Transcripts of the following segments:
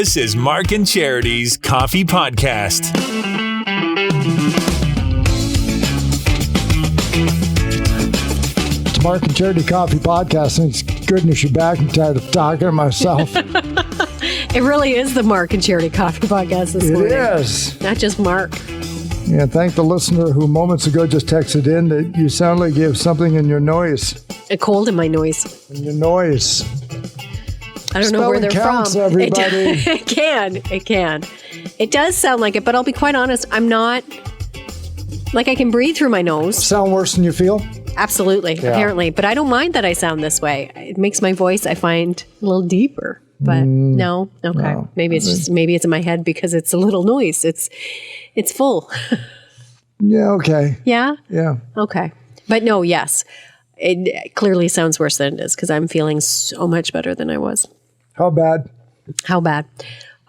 This is Mark and Charity's Coffee Podcast. It's Mark and Charity Coffee Podcast. Thanks goodness you're back. I'm tired of talking to myself. It really is the Mark and Charity Coffee Podcast this morning. It is. Not just Mark. Yeah, thank the listener who moments ago just texted in that you sound like you have something in your noise. A cold in my noise. In your noise. I don't know where they're counts, from. Everybody. It can. It does sound like it, but I'll be quite honest. I'm not, like I can breathe through my nose. Sound worse than you feel? Absolutely, apparently. But I don't mind that I sound this way. It makes my voice, I find, a little deeper. But no, okay. No. Maybe it's in my head because it's a little noise. It's full. Yeah, okay. Yeah? Yeah. Okay. But no, yes. It clearly sounds worse than it is because I'm feeling so much better than I was. How bad? How bad?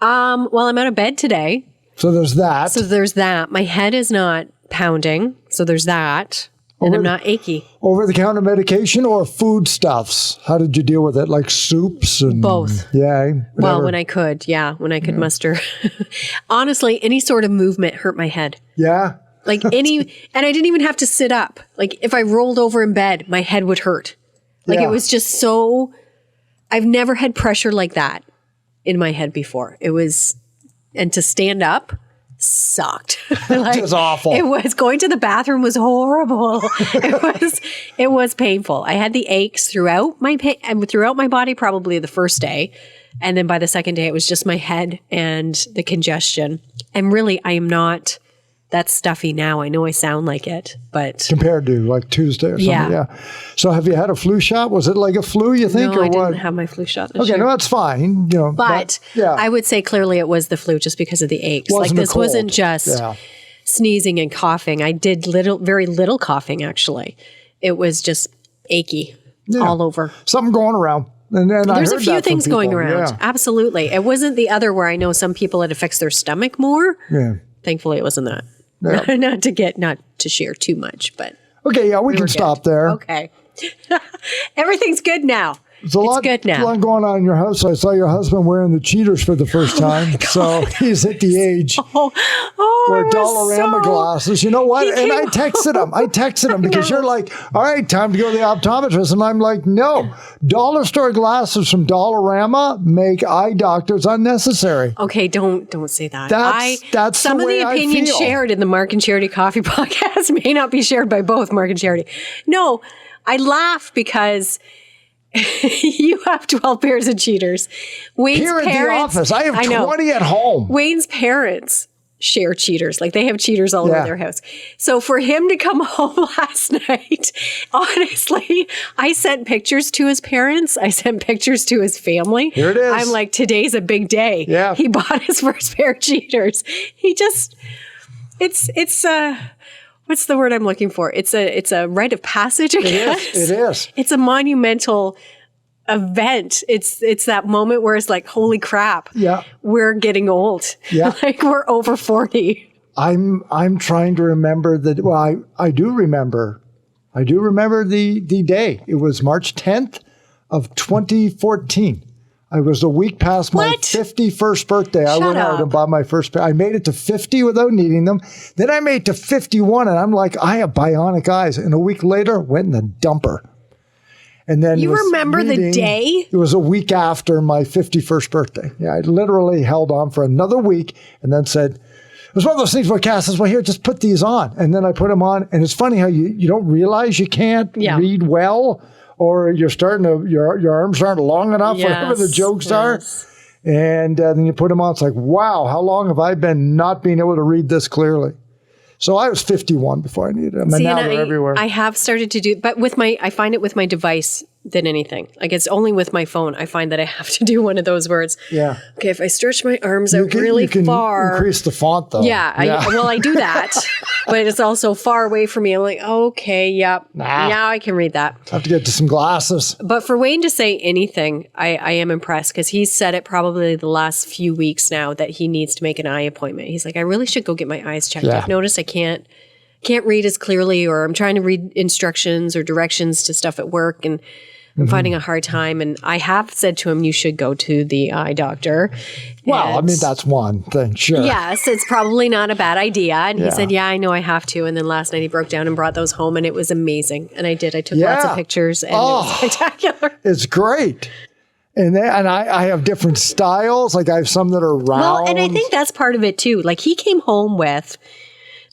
Well, I'm out of bed today. So there's that. So there's that. My head is not pounding. So there's that. And I'm not achy. Over-the-counter medication or foodstuffs? How did you deal with it? Like soups? And both. Yeah. Whatever. Well, when I could. Yeah, when I could muster. Honestly, any sort of movement hurt my head. Yeah? Like and I didn't even have to sit up. Like if I rolled over in bed, my head would hurt. Like Yeah. it was just so, I've never had pressure like that in my head before. And to stand up sucked. Like, It was awful. It was, going to the bathroom was horrible. It was painful. I had the aches throughout my body probably the first day. And then by the second day, it was just my head and the congestion. And really, I am not that stuffy now. I know I sound like it, but Compared to like Tuesday or something. Yeah. So have you had a flu shot? Was it like a flu, you think, no, or I what? didn't have my flu shot this Okay, year. no, that's fine. You know, But yeah. I would say clearly it was the flu just because of the aches. Wasn't a This wasn't cold. just sneezing and coughing. I did very little coughing, actually. It was just achy all over. Something going around. And then There's I a heard few that from things going people. around. Yeah. Absolutely. It wasn't the other where I know some people it affects their stomach more. Yeah. Thankfully, it wasn't that. Yeah. Not to share too much, but Okay, yeah, we can we're stop good. there. Okay. Everything's good now. There's a lot good now. going on in your house. I saw your husband wearing the cheaters for the first time. So he's at the age where I was Dollarama so- glasses. You know what? He And I came texted him because you're like, all right, time to go to the optometrist. And I'm like, no, dollar store glasses from Dollarama make eye doctors unnecessary. Okay, don't say that. That's some the of way the I opinions feel. shared in the Mark and Charity Coffee Podcast may not be shared by both Mark and Charity. No, I laugh because you have 12 pairs of cheaters. Wayne's Here at parents, the office, I have know. 20 at home. Wayne's parents share cheaters. Like they have cheaters all Yeah. over their house. So for him to come home last night, honestly, I sent pictures to his parents. I sent pictures to his family. Here it is. I'm like, today's a big day. Yeah. He bought his first pair of cheaters. It's what's the word I'm looking for? It's a rite of passage, I guess. It is. It's a monumental event. It's that moment where it's like, holy crap. Yeah. We're getting old. Yeah. Like we're over 40. I'm trying to remember that. Well, I do remember the day. It was March 10th of 2014. I was a week past my What? 51st birthday. I Shut went out up. and bought my first pair. I made it to 50 without needing them. Then I made it to 51 and I'm like, I have bionic eyes. And a week later, went in the dumper. And then You was remember the reading- day? It was a week after my 51st birthday. Yeah, I literally held on for another week and then said, it was one of those things where Cass says, well, here, just put these on. And then I put them on. And it's funny how you don't realize you can't read well, or you're starting to, your arms aren't long enough, whatever the jokes are. And then you put them on. It's like, wow, how long have I been not being able to read this clearly? So I was 51 before I needed them. And now they're everywhere. I have started to do, but I find it with my device than anything. Like it's only with my phone. I find that I have to do one of those words. Yeah. Okay, if I stretch my arms out really you can far. increase the font though. Yeah, I do that, but it's also far away from me. I'm like, okay, yep. Now I can read that. I have to get to some glasses. But for Wayne to say anything, I am impressed because he's said it probably the last few weeks now that he needs to make an eye appointment. He's like, I really should go get my eyes checked. Yeah. I've noticed I can't read as clearly, or I'm trying to read instructions or directions to stuff at work, and I'm finding a hard time. And I have said to him, you should go to the eye doctor. Well, And that's one thing, sure. yes, it's probably not a bad idea. And Yeah. he said, yeah, I know I have to. And then last night he broke down and brought those home and it was amazing. And I did. I took lots of pictures and it was spectacular. It's great. And I have different styles. Like I have some that are round. Well, and I think that's part of it too. Like he came home with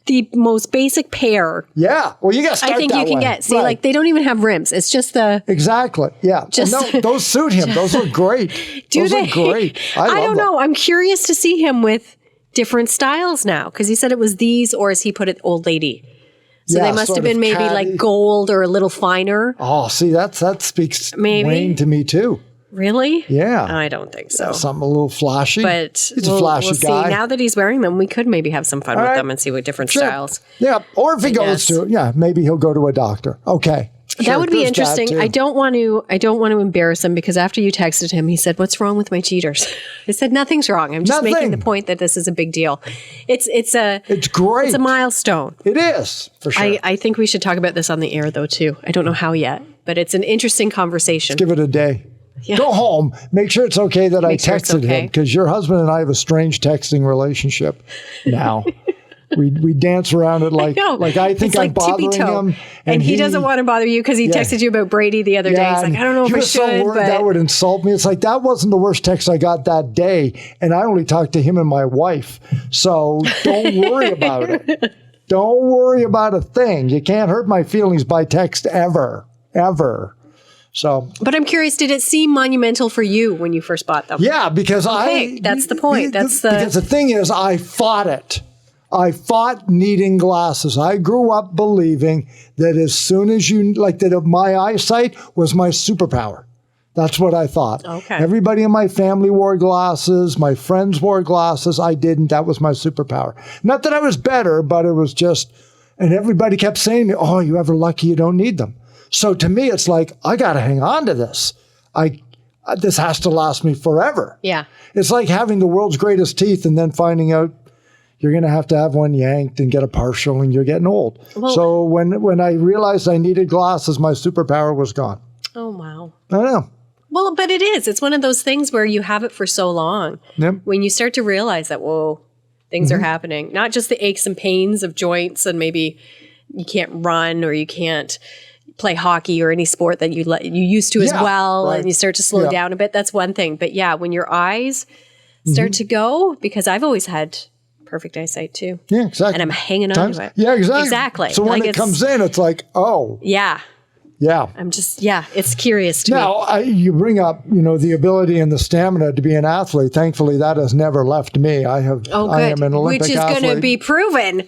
the most basic pair. Yeah. Well, you got to start I think that you can way. get. See, Right. like they don't even have rims. It's just the. Exactly. Yeah. Just- no, those suit him. Those look great. Those look great. I love don't them. know. I'm curious to see him with different styles now because he said it was these, or as he put it, old lady. So Yeah, they must sort have been of maybe catty. like gold or a little finer. Oh, see, that speaks Maybe. Wayne to me too. Really? Yeah. I don't think so. Something a little flashy. But He's a flashy we'll guy. see. Now that he's wearing them, we could maybe have some fun All with right. them and see what different Sure. styles. Yeah. Or if he goes guess. to, maybe he'll go to a doctor. Okay. Sure, That would be there's interesting. too. I don't want to embarrass him because after you texted him, he said, "What's wrong with my cheaters?" I said, "Nothing's wrong. I'm just making the Nothing. point that this is a big deal. It's great. It's a milestone. It is, for sure. I think we should talk about this on the air though too. I don't know how yet, but it's an interesting conversation. Give it a day. Yeah. Go home. Make sure it's okay that Make I sure it's texted him okay. because your husband and I have a strange texting relationship now. we dance around it like I think It's I'm like bothering tippy-toe. him, and he doesn't want to bother you because he texted you about Brady the other day. He's like, I don't know if he I was should, so worried but that would insult me. It's like that wasn't the worst text I got that day, and I only talked to him and my wife. So don't worry about it. Don't worry about a thing. You can't hurt my feelings by text ever. So But I'm curious, did it seem monumental for you when you first bought them? yeah, because that's the point. because the thing is, I fought it. I fought needing glasses. I grew up believing that as soon as my eyesight was my superpower. That's what I thought. Okay. Everybody in my family wore glasses. My friends wore glasses. I didn't. That was my superpower. Not that I was better, but it was just, and everybody kept saying to me, oh, you ever lucky you don't need them. So to me, it's like, I got to hang on to this. This has to last me forever. Yeah. It's like having the world's greatest teeth and then finding out you're going to have one yanked and get a partial and you're getting old. Well, so when I realized I needed glasses, my superpower was gone. Oh, wow. I know. Well, but it is. It's one of those things where you have it for so long. Yep. When you start to realize that, whoa, things are happening. Not just the aches and pains of joints and maybe you can't run or you can't play hockey or any sport that you used to as Yeah, well, right. and you start to slow Yeah. down a bit. That's one thing. But yeah, when your eyes start to go, because I've always had perfect eyesight too. Yeah, exactly. And I'm hanging on to it. Yeah, exactly. Exactly. So when Like it it's- comes in, it's like, oh, Yeah. yeah. I'm just, it's curious to me. Now, you bring up, the ability and the stamina to be an athlete. Thankfully, that has never left me. I am an Olympic Which is athlete. going to be proven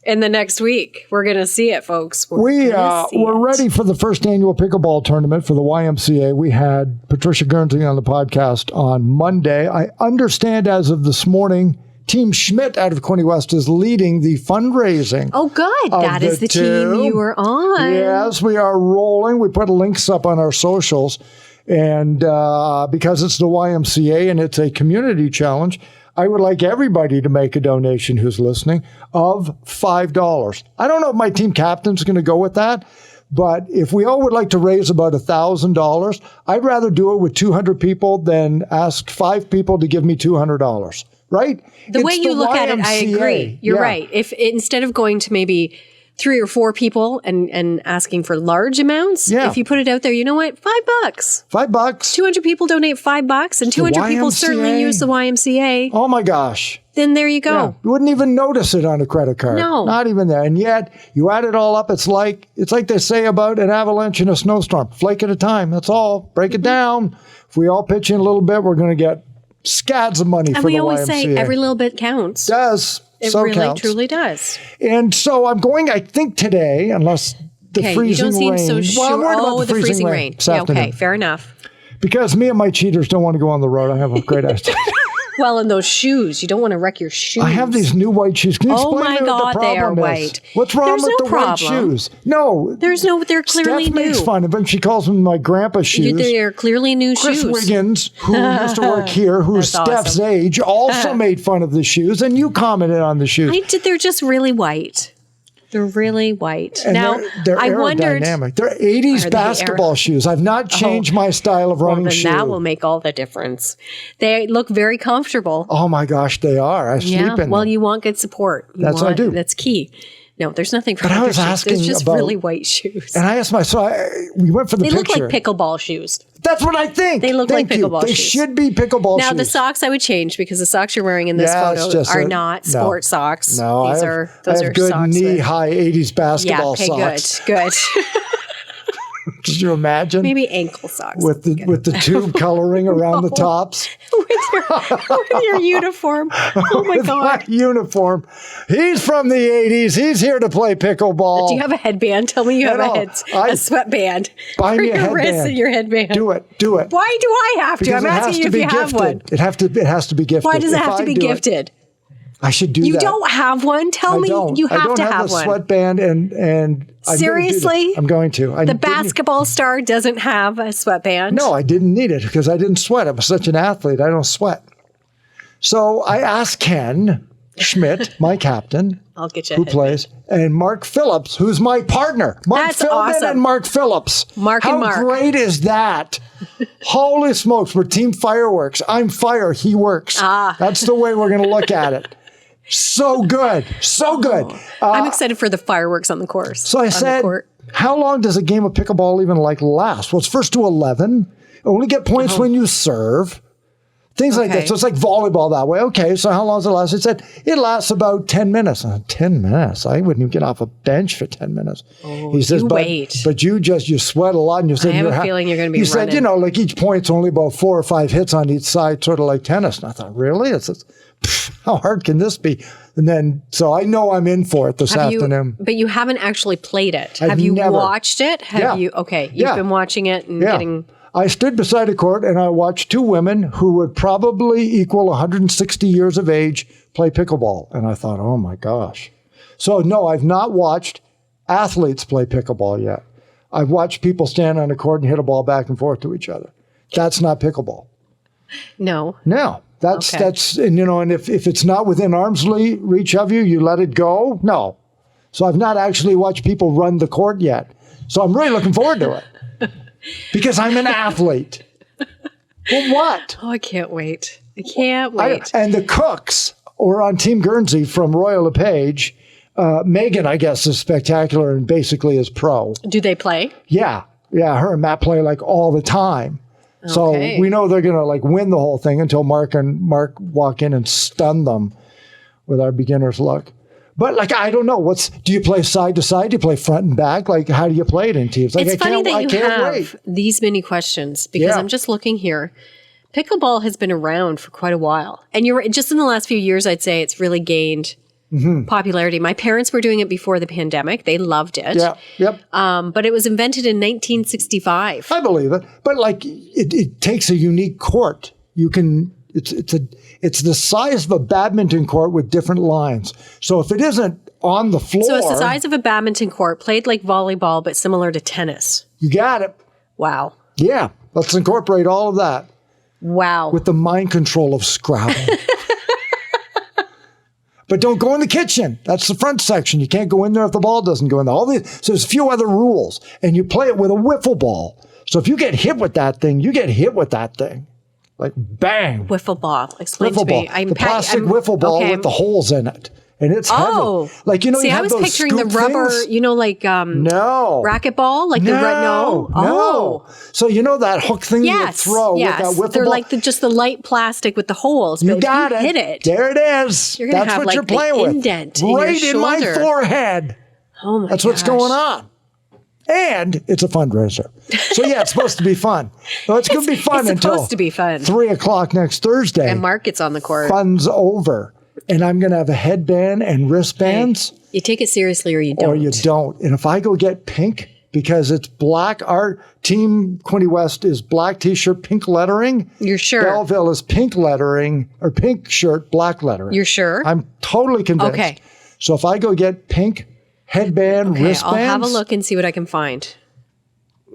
in the next week. We're going to see it, folks. We're ready for the first annual pickleball tournament for the YMCA. We had Patricia Guernsey on the podcast on Monday. I understand as of this morning, Team Schmidt out of Quinny West is leading the fundraising. Oh, good. That is the team you were on. Yes, we are rolling. We put links up on our socials. And because it's the YMCA and it's a community challenge, I would like everybody to make a donation who's listening of $5. I don't know if my team captain's going to go with that, but if we all would like to raise about $1,000, I'd rather do it with 200 people than ask 5 people to give me $200, right? The way you look at it, I agree. You're right. If instead of going to maybe 3 or 4 people and asking for large amounts, if you put it out there, you know what? $5. $5. 200 people donate $5 and 200 people certainly use the YMCA. Oh my gosh. Then there you go. Yeah, you wouldn't even notice it on a credit card. No. Not even there. And yet, you add it all up, it's like they say about an avalanche in a snowstorm. Flake at a time. That's all. Break it down. If we all pitch in a little bit, we're going to get scads of money And for the YMCA. we always say every little bit counts. Does. It so really, counts. truly does. And so I'm going, I think today, unless the freezing you don't seem rain. so sure. Well, I'm worried about the freezing rain. this Yeah, afternoon. okay, fair enough. Because me and my cheaters don't want to go on the road. I have a great idea. Well, and those shoes, you don't want to wreck your shoes. I have these new white shoes. Can you Oh explain my to me what God, the they are problem is? white. What's wrong There's with no the white problem. shoes? No. They're clearly Steph new. makes fun of them. She calls them my grandpa's shoes. They're clearly new Chris shoes. Wiggins, who used to work here, who's That's Steph's awesome. age, also made fun of the shoes, and you commented on the shoes. They're just really white. They're really white. And Now, they're I wondered. aerodynamic. They're 80s basketball shoes. I've not changed my style of running shoe. That will make all the difference. They look very comfortable. Oh my gosh, they are. I sleep in them. Well, you want good support. That's what I do. That's key. No, there's nothing wrong But I with was shoes. asking There's just about- really white shoes. And I asked we went for the They picture. look like pickleball shoes. That's what I think. They look Thank like you. pickleball They shoes. should be pickleball shoes. Now, the socks I would change because the socks you're wearing in this Yeah, it's photo just are not sport socks. No, Those I are have good socks knee-high 80s basketball yeah, okay, socks. good. Could you imagine? Maybe ankle socks. With the tube coloring around the tops. with your uniform. Oh my With God. my uniform. He's from the 80s. He's here to play pickleball. Do you have a headband? Tell me you have a sweatband. Buy for me a your wrist headband. and your headband. Do it. Why do I have to? Because I'm asking you if you have one. It has to be gifted. Why does it If have to I be do it, gifted? I should do that. You don't have one? Tell me you have to have one. I don't have the sweatband and Seriously? I'm going to. The basketball star doesn't have a sweatband? No, I didn't need it because I didn't sweat. I'm such an athlete. I don't sweat. So I asked Ken Schmidt, my captain, I'll get you who plays, and Mark Phillips, who's my partner. Mark That's Philbin awesome. and Mark Phillips. Mark How and Mark. great is that? Holy smokes, we're Team Fireworks. I'm fire, he works. That's the way we're going to look at it. So good. So good. I'm excited for the fireworks on the course. So I said, how long does a game of pickleball even last? Well, it's first to 11. Only get points when you serve. Things like that. So it's like volleyball that way. Okay, so how long does it last? It said it lasts about 10 minutes. 10 minutes? I wouldn't even get off a bench for 10 minutes. He says, but you sweat a lot. And you said, I have a feeling you're going to be running. He said, like each point's only about 4 or 5 hits on each side, sort of like tennis. And I thought, really? How hard can this be? And then, so I know I'm in for it this afternoon. But you haven't actually played it. I've have you never. watched it? Have you? Okay, you've been watching it and getting... I stood beside a court and I watched 2 women who would probably equal 160 years of age play pickleball. And I thought, oh my gosh. So no, I've not watched athletes play pickleball yet. I've watched people stand on a court and hit a ball back and forth to each other. That's not pickleball. No. That's, and if it's not within arm's reach of you, you let it go. No. So I've not actually watched people run the court yet. So I'm really looking forward to it. Because I'm an athlete. Well, what? Oh, I can't wait. And the cooks were on Team Guernsey from Royal LePage. Megan, I guess, is spectacular and basically is pro. Do they play? Yeah. Her and Matt play all the time. So we know they're going to win the whole thing until Mark walk in and stun them with our beginner's luck. But I don't know. Do you play side to side? Do you play front and back? How do you play it in teams? It's funny that you have these many questions because I'm just looking here. Pickleball has been around for quite a while. And you're just in the last few years, I'd say it's really gained popularity. My parents were doing it before the pandemic. They loved it. Yeah. Yep. But it was invented in 1965. I believe it. But it takes a unique court. You can... It's the size of a badminton court with different lines. So if it isn't on the floor... So it's the size of a badminton court, played like volleyball, but similar to tennis. You got it. Wow. Yeah. Let's incorporate all of that. Wow. With the mind control of Scrabble. But don't go in the kitchen. That's the front section. You can't go in there if the ball doesn't go in there. So there's a few other rules. And you play it with a wiffle ball. So if you get hit with that thing, you get hit with that thing. Bang. Wiffle ball. Explain to me. The plastic wiffle ball with the holes in it. And it's heavy. See, I was picturing the rubber, no. racquetball? No. So that hook thing you would throw with that wiffle They're ball? just the light plastic with the holes. You but got if you hit it. There it is. You're going to have what you're playing with. Indent right in my forehead. Oh my That's what's going on. And it's a fundraiser. So it's supposed to be fun. So it's going to be fun it's supposed to be fun. 3:00 next Thursday. And Mark gets on the court. Fun's over. And I'm going to have a headband and wristbands. Hey, you take it seriously or you don't. Or you don't. And if I go get pink, because it's black, our team, Quinny West, is black T-shirt, pink lettering. You're sure? Belleville is pink lettering, or pink shirt, black lettering. You're sure? I'm totally convinced. Okay. So if I go get pink headband, wristbands. I'll have a look and see what I can find.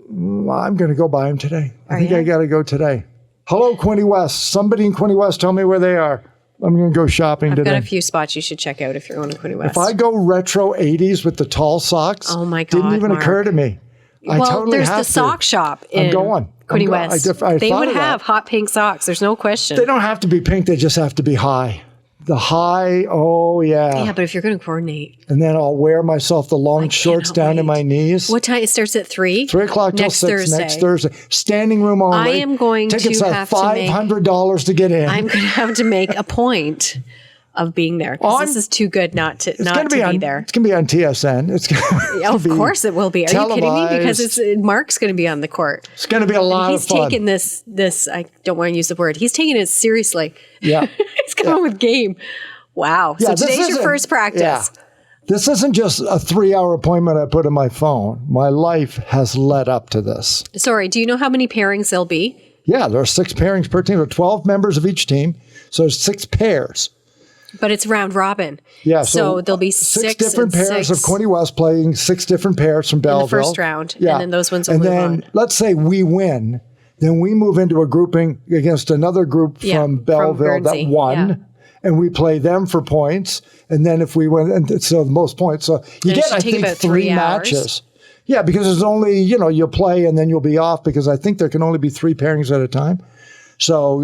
I'm going to go buy them today. I think you? I got to go today. Hello, Quinny West. Somebody in Quinny West, tell me where they are. I'm going to go shopping I've today. got a few spots you should check out if you're going to Quinte West. If I go retro 80s with the tall socks, oh my God, didn't even Mark. occur to me. I well, totally there's have the to. sock shop in Quinte West. They would have hot pink socks. There's no question. They don't have to be pink. They just have to be high. The high, oh yeah. Yeah, but if you're going to coordinate. And then I'll wear myself the long shorts down to my knees. What time? It starts at 3? 3 o'clock till 6 next Thursday. Standing room only. I am going Tickets to are have $500 to get in. I'm going to have to make a point of being there. This is too good not to be there. It's going to be on TSN. It's gonna of course it will be. Are you kidding me? Because Mark's going to be on the court. It's going to be a lot of fun. He's taking this, I don't want to use the word. He's taking it seriously. Yeah. He's coming with game. Wow. Yeah, so today's your first practice. Yeah. This isn't just a 3-hour appointment I put in my phone. My life has led up to this. Sorry, do you know how many pairings there'll be? Yeah, there are 6 pairings per team. There are 12 members of each team. So there's 6 pairs. But it's round robin. Yeah. So there'll be 6 different pairs of Quinte West playing 6 different pairs from Belleville. In the first round. Yeah. And then those ones will move on. Let's say we win. Then we move into a grouping against another group from Belleville that won. Yeah. And we play them for points. And then if we win, and so the most points. So you get, I think, 3 matches. Yeah, because there's only, you'll play and then you'll be off because I think there can only be 3 pairings at a time. So,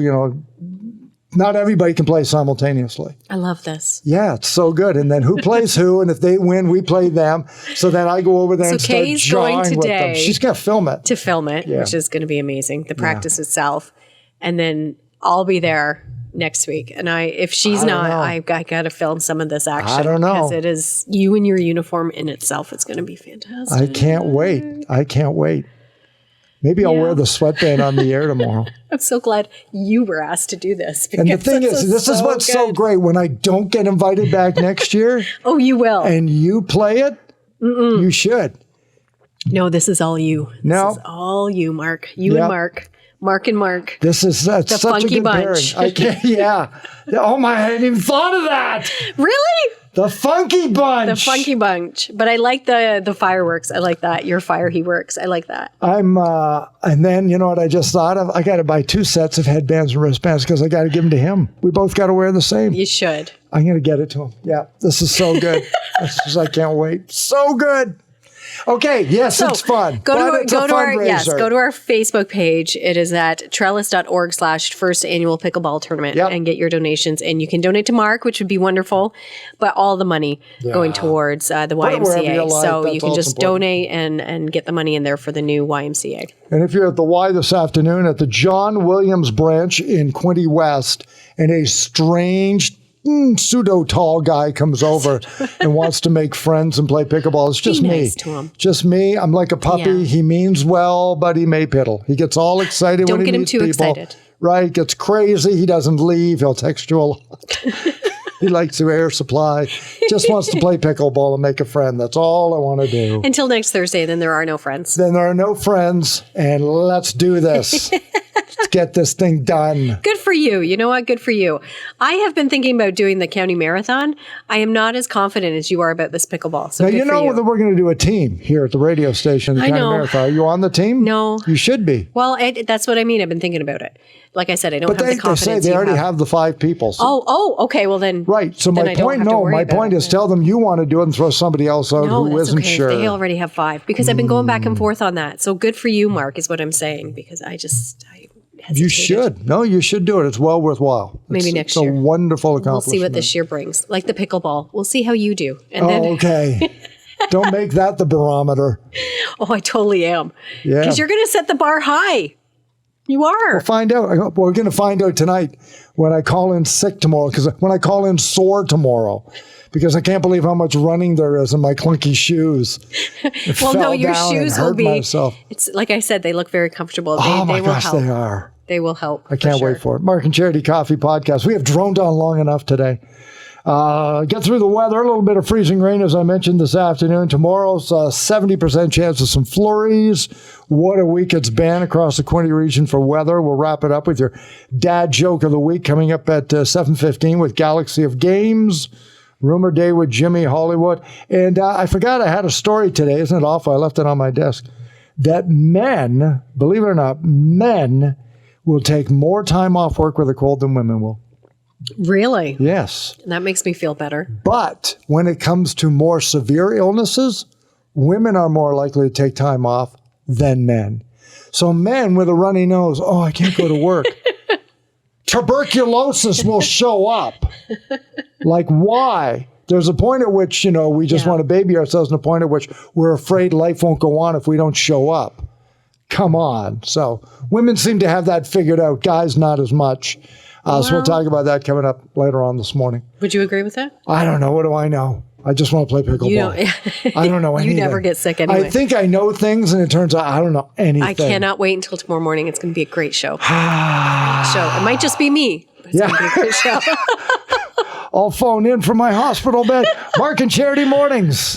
not everybody can play simultaneously. I love this. Yeah, it's so good. And then who plays who? And if they win, we play them. So then I go over there and start jawing with them. She's going to film it. To film it, which is going to be amazing. The practice itself. And then I'll be there next week. And if she's not, I've got to film some of this action. I don't know. Because it is you in your uniform in itself. It's going to be fantastic. I can't wait. Maybe I'll wear the sweatband on the air tomorrow. I'm so glad you were asked to do this. And the thing is, this is what's so great. When I don't get invited back next year. Oh, you will. And you play it, you should. No, this is all you. No. This is all you, Mark. You and Mark. Mark and Mark. This is such a good bunch. pairing. I can't, Oh my, I hadn't even thought of that. Really? The Funky Bunch. The Funky Bunch. But I like the fireworks. I like that. Your fire, he works. I like that. And then, you know what I just thought of? I got to buy 2 sets of headbands and wristbands because I got to give them to him. We both got to wear the same. You should. I'm going to get it to him. Yeah, this is so good. I can't wait. So good. Okay, yes, it's fun. Go to our Facebook page. It is at trellis.org/first annual pickleball tournament and get your donations. And you can donate to Mark, which would be wonderful, but all the money going towards the YMCA. So you can just donate and get the money in there for the new YMCA. And if you're at the Y this afternoon at the John Williams branch in Quinte West, and a strange pseudo-tall guy comes over and wants to make friends and play pickleball. It's just Be me. nice to him. Just me. I'm like a puppy. Yeah. He means well, but he may piddle. He gets all excited when he meets people. Don't get him too excited. Right. Gets crazy. He doesn't leave. He'll text you a lot. He likes the air supply. Just wants to play pickleball and make a friend. That's all I want to do. Until next Thursday, then there are no friends. Then there are no friends, and let's do this. Let's get this thing done. Good for you. You know what? Good for you. I have been thinking about doing the county marathon. I am not as confident as you are about this pickleball. So now, good you know for that we're going to do a team here at the radio station, the county marathon. Are you on the team? No. You should be. Well, that's what I mean. I've been thinking about it. Like I said, I don't have the confidence. They say they already have the 5 people. So. Okay. Well, then. Right. So my point is tell them you want to do it and throw somebody else out who isn't sure. They already have 5 because I've been going back and forth on that. So good for you, Mark, is what I'm saying, because I hesitated. You should. No, you should do it. It's well worthwhile. Maybe next year. It's a wonderful accomplishment. We'll see what this year brings. Like the pickleball. We'll see how you do. And okay. Don't make that the barometer. Oh, I totally am. Yeah. Because you're going to set the bar high. You are. We'll find out. We're going to find out tonight when I call in sick tomorrow, because when I call in sore tomorrow, because I can't believe how much running there is in my clunky shoes. Well, no, your shoes will be. Myself. It's like I said, they look very comfortable. My will gosh, help. they are. They will help. I can't wait for it. Mark and Charity Coffee Podcast. We have droned on long enough today. Get through the weather. A little bit of freezing rain, as I mentioned this afternoon. Tomorrow's 70% chance of some flurries. What a week it's been across the Quinte region for weather. We'll wrap it up with your dad joke of the week coming up at 7:15 with Galaxy of Games. Rumor Day with Jimmy Hollywood. And I forgot I had a story today. Isn't it awful? I left it on my desk. That men, believe it or not, men will take more time off work with a cold than women will. Really? Yes. That makes me feel better. But when it comes to more severe illnesses, women are more likely to take time off than men. So men with a runny nose, oh, I can't go to work. Tuberculosis will show up. Like, why? There's a point at which, we just want to baby ourselves, and a point at which we're afraid life won't go on if we don't show up. Come on. So women seem to have that figured out. Guys, not as much. So we'll talk about that coming up later on this morning. Would you agree with that? I don't know. What do I know? I just want to play pickleball. I don't know anything. You never get sick anyway. I think I know things, and it turns out I don't know anything. I cannot wait until tomorrow morning. It's going to be a great show. It might just be me, but it's going to be a great show. I'll phone in from my hospital bed. Mark and Charity Mornings.